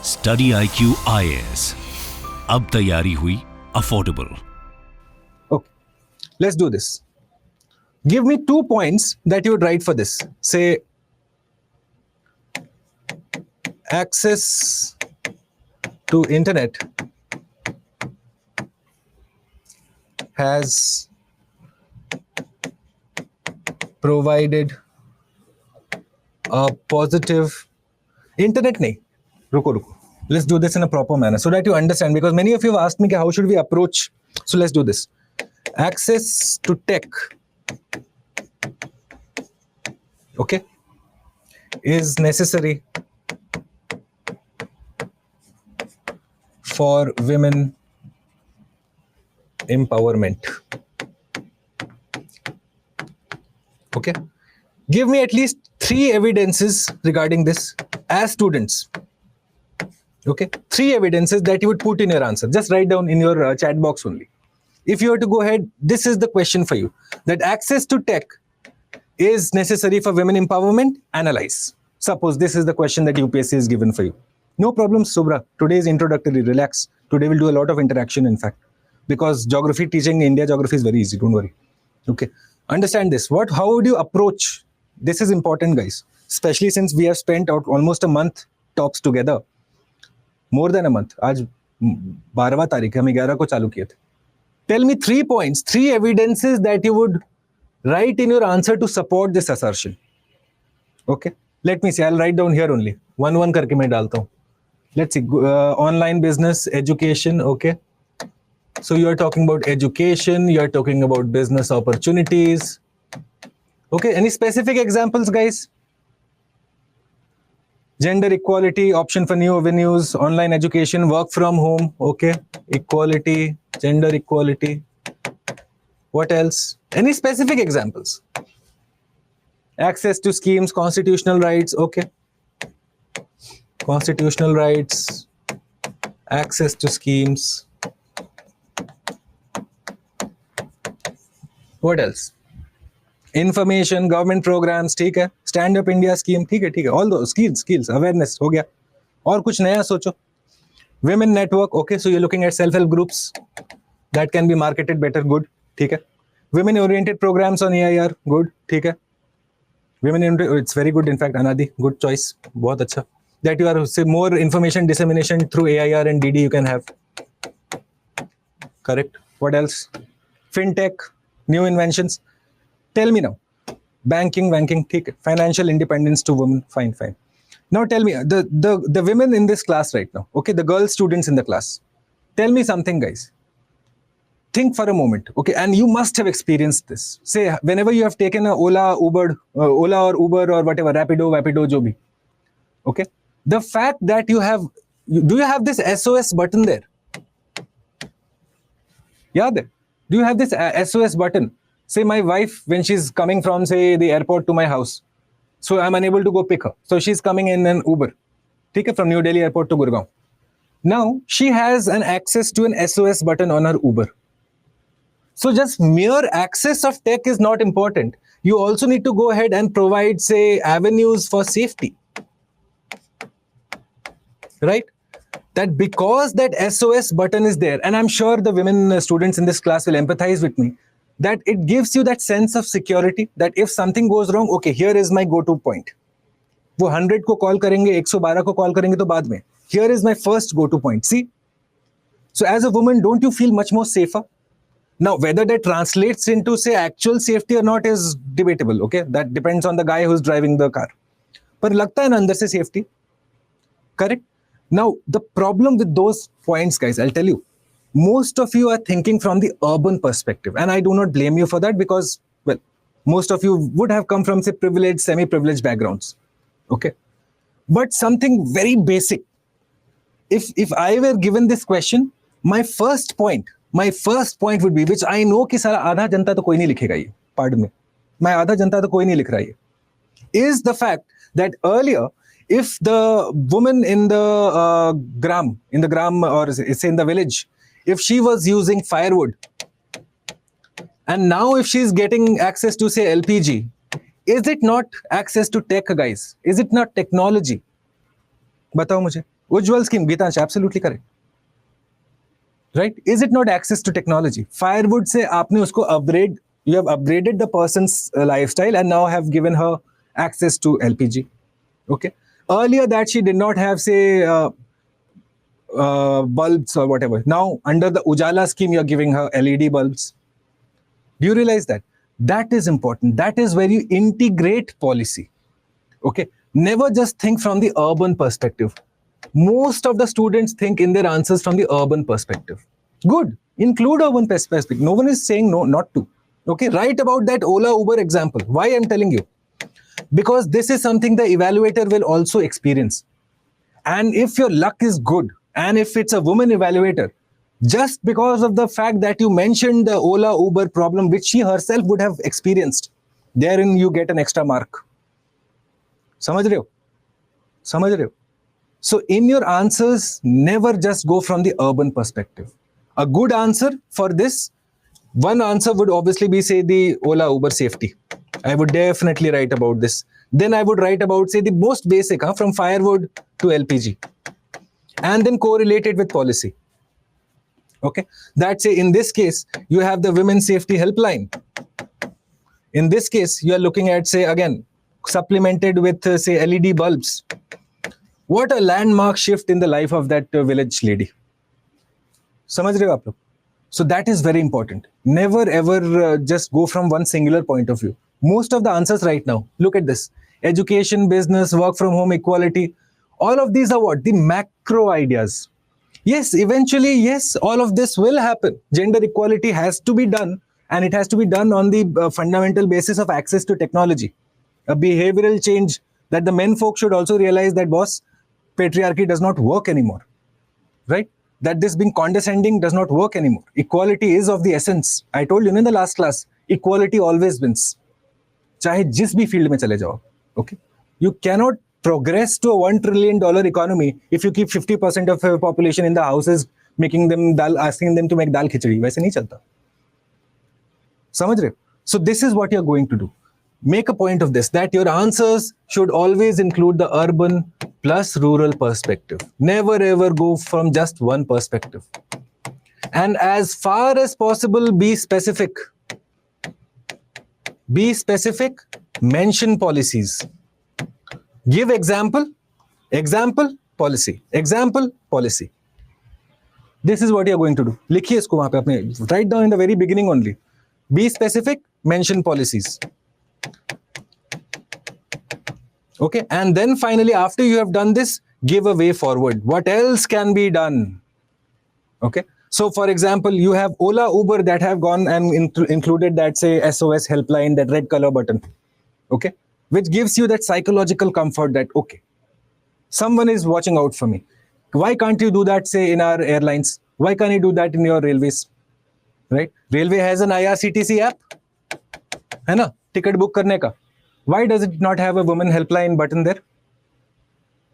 Study IQ IAS, अब तैयारी हुई affordable. Okay, let's do this. Give me 2 points that you would write for this. Say, access to internet has provided a positive internet nahi ruko let's do this in a proper manner so that you understand, because many of you have asked me how should we approach. So let's do this. Access to tech, okay, is necessary for women empowerment. Okay, give me at least 3 evidences regarding this as students. Okay, 3 evidences that you would put in your answer. Just write down in your chat box only. If you were to go ahead, this is the question for you, that access to tech is necessary for women empowerment. Analyze. Suppose this is the question that UPSC is given for you. No problem, Subra. Today is introductory. Relax. Today we'll do a lot of interaction, in fact, because geography, teaching India geography is very easy. Don't worry. Okay. Understand this. How would you approach? This is important, guys, especially since we have spent out almost a month tops together. More than a month. आज 12वां तारीख है, हम 11 को चालू किए थे. Tell me 3 points, 3 evidences that you would write in your answer to support this assertion. Okay. Let me see. I'll write down here only. 1-1 करके मैं डालता हूँ. Let's see. Online business, education. Okay. So you are talking about education. You are talking about business opportunities. Okay. Any specific examples, guys? Gender equality, option for new avenues, online education, work from home. Okay. Equality, gender equality. What else? Any specific examples? Access to schemes, constitutional rights. Okay. Constitutional rights, access to schemes. What else? Information, government programs. ठीक है. Stand up India scheme. ठीक है. All those skills, awareness हो गया. और कुछ नया सोचो. Women network. Okay, so you're looking at self-help groups that can be marketed better. Good. ठीक है. Women oriented programs on AIR. Good. ठीक है. Women it's very good, in fact. Anadi, good choice. बहुत अच्छा. That you are, say, more information dissemination through AIR and DD you can have. Correct. What else? Fintech, new inventions. Tell me now. Banking, ठीक है. Financial independence to women. Fine. Now tell me, the women in this class right now, okay, the girl students in the class. Tell me something, guys. Think for a moment, okay, and you must have experienced this. Say, whenever you have taken a Ola or Uber or whatever, Rapido, jo bhi. Okay. The fact that do you have this SOS button there? Yeah, there. Do you have this SOS button? Say my wife, when she's coming from, say, the airport to my house, so I'm unable to go pick her. So she's coming in an Uber, okay, from New Delhi airport to Gurgaon. Now she has an access to an SOS button on her Uber. So just mere access of tech is not important. You also need to go ahead and provide, say, avenues for safety. Right? That because that SOS button is there, and I'm sure the women students in this class will empathize with me, that it gives you that sense of security, that if something goes wrong, okay, here is my go-to point. वो 100 को call करेंगे, 112 को call करेंगे तो बाद में. Here is my first go-to point. See? So as a woman, don't you feel much more safer? Now, whether that translates into, say, actual safety or not is debatable, okay? That depends on the guy who's driving the car. पर लगता है ना अंदर से safety. Correct? Now, the problem with those points, guys, I'll tell you, most of you are thinking from the urban perspective. And I do not blame you for that because, well, most of you would have come from, say, privileged, semi-privileged backgrounds. Okay. But something very basic. If I were given this question, my first point would be, which I know कि सारा आधा जनता तो कोई नहीं लिखेगा ये, pardon me. मैं आधा जनता तो कोई नहीं लिख रहा ये, is the fact that earlier, if the woman in the gram or say in the village, if she was using firewood, and now if she's getting access to, say, LPG, is it not access to tech, guys? Is it not technology? बताओ मुझे. Ujjwal scheme, Gitansh, absolutely correct. Right? Is it not access to technology? Firewood से आपने उसको upgrade, you have upgraded the person's lifestyle and now have given her access to LPG. Okay. Earlier that she did not have, say, bulbs or whatever. Now under the Ujala scheme, you're giving her LED bulbs. Do you realize that? That is important. That is where you integrate policy. Okay. Never just think from the urban perspective. Most of the students think in their answers from the urban perspective. Good. Include urban perspective. No one is saying no, not to. Okay. Write about that Ola Uber example. Why I'm telling you? Because this is something the evaluator will also experience. And if your luck is good, and if it's a woman evaluator, just because of the fact that you mentioned the Ola Uber problem, which she herself would have experienced, therein you get an extra mark. समझ रहे हो? समझ रहे हो? So in your answers, never just go from the urban perspective. A good answer for this, one answer would obviously be, say, the Ola Uber safety. I would definitely write about this. Then I would write about, say, the most basic, from firewood to LPG. And then correlate it with policy. Okay. That's, say, in this case, you have the women's safety helpline. In this case, you are looking at, say, again, supplemented with, say, LED bulbs. What a landmark shift in the life of that village lady. समझ रहे हो आप लोग? So that is very important. Never ever just go from one singular point of view. Most of the answers right now, look at this. Education, business, work from home, equality. All of these are what? The macro ideas. Yes, eventually, yes, all of this will happen. Gender equality has to be done, and it has to be done on the fundamental basis of access to technology. A behavioral change that the men folk should also realize that, boss, patriarchy does not work anymore, right? That this being condescending does not work anymore. Equality is of the essence. I told you in the last class, equality always wins. चाहे जिस भी field में चले जाओ, okay? You cannot progress to a $1 trillion economy if you keep 50% of the population in the houses making them dal, asking them to make dal khichdi. वैसे नहीं चलता. समझ रहे हो? So this is what you're going to do. Make a point of this, that your answers should always include the urban plus rural perspective. Never ever go from just one perspective. And as far as possible, be specific. Be specific, mention policies. Give example, example, policy, example, policy. This is what you're going to do. लिखिए इसको वहाँ पे अपने, write down in the very beginning only. Be specific, mention policies. Okay, and then finally, after you have done this, give a way forward. What else can be done? Okay, so for example, you have Ola, Uber that have gone and included that, say, SOS helpline, that red color button. Okay, which gives you that psychological comfort that, okay, someone is watching out for me. Why can't you do that, say, in our airlines? Why can't you do that in your railways? Right? Railway has an IRCTC app. है ना? Ticket book करने का. Why does it not have a woman helpline button there?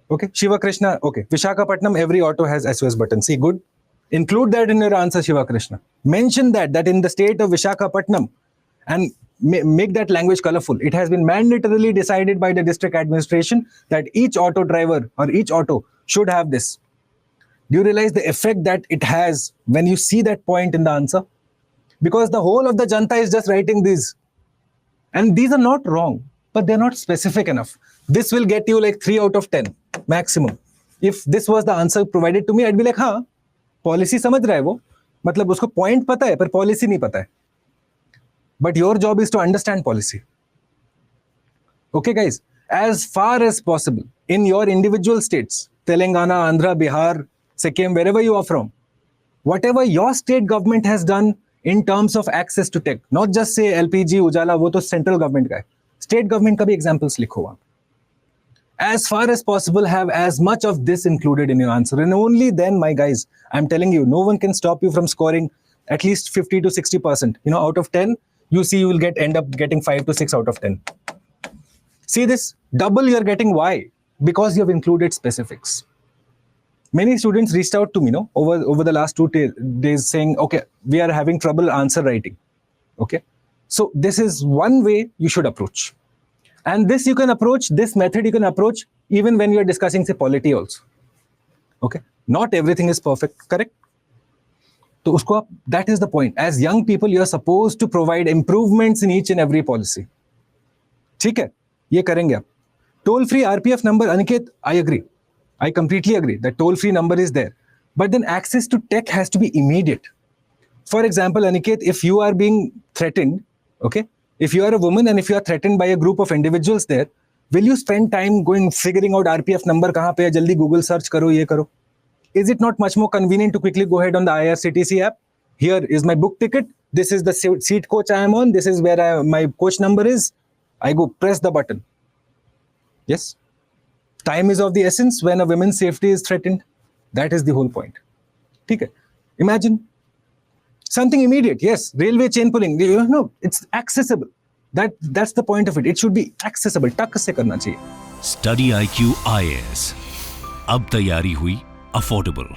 Okay, Shiva Krishna. Okay, Visakhapatnam, every auto has SOS button. See, good. Include that in your answer, Shiva Krishna. Mention that in the state of Visakhapatnam, and make that language colorful. It has been mandatorily decided by the district administration that each auto driver or each auto should have this. Do you realize the effect that it has when you see that point in the answer? Because the whole of the Janta is just writing these. And these are not wrong, but they're not specific enough. This will get you like 3 out of 10 maximum. If this was the answer provided to me, I'd be like, हाँ, policy समझ रहा है वो, मतलब उसको point पता है, पर policy नहीं पता है. But your job is to understand policy. Okay, guys, as far as possible, in your individual states, Telangana, Andhra, Bihar, Sikkim, wherever you are from, whatever your state government has done in terms of access to tech, not just say LPG, Ujala, वो तो central government का है. State government का भी examples लिखो वहाँ. As far as possible, have as much of this included in your answer. And only then, my guys, I'm telling you, no one can stop you from scoring at least 50 to 60%. You know, out of 10, you see you will end up getting 5 to 6 out of 10. See this? Double you're getting. Why? Because you have included specifics. Many students reached out to me, over the last 2 days saying, okay, we are having trouble answer writing. Okay. So this is one way you should approach. And this you can approach, this method you can approach even when you're discussing, say, polity also. Okay, not everything is perfect, correct? तो उसको आप, that is the point. As young people, you are supposed to provide improvements in each and every policy. ठीक है, ये करेंगे आप. Toll free RPF number, Aniket, I agree. I completely agree that toll free number is there. But then access to tech has to be immediate. For example, Aniket, if you are being threatened, okay, if you are a woman and if you are threatened by a group of individuals there, will you spend time going figuring out RPF number kahan pe hai, jaldi Google search karo, ye karo? Is it not much more convenient to quickly go ahead on the IRCTC app? Here is my book ticket. This is the seat coach I am on. This is where my coach number is. I go press the button. Yes. Time is of the essence when a woman's safety is threatened. That is the whole point. Okay. Imagine something immediate. Yes. Railway chain pulling. No, it's accessible. That's the point of it. It should be accessible. टक से करना चाहिए. Study IQ IAS. अब तैयारी हुई affordable.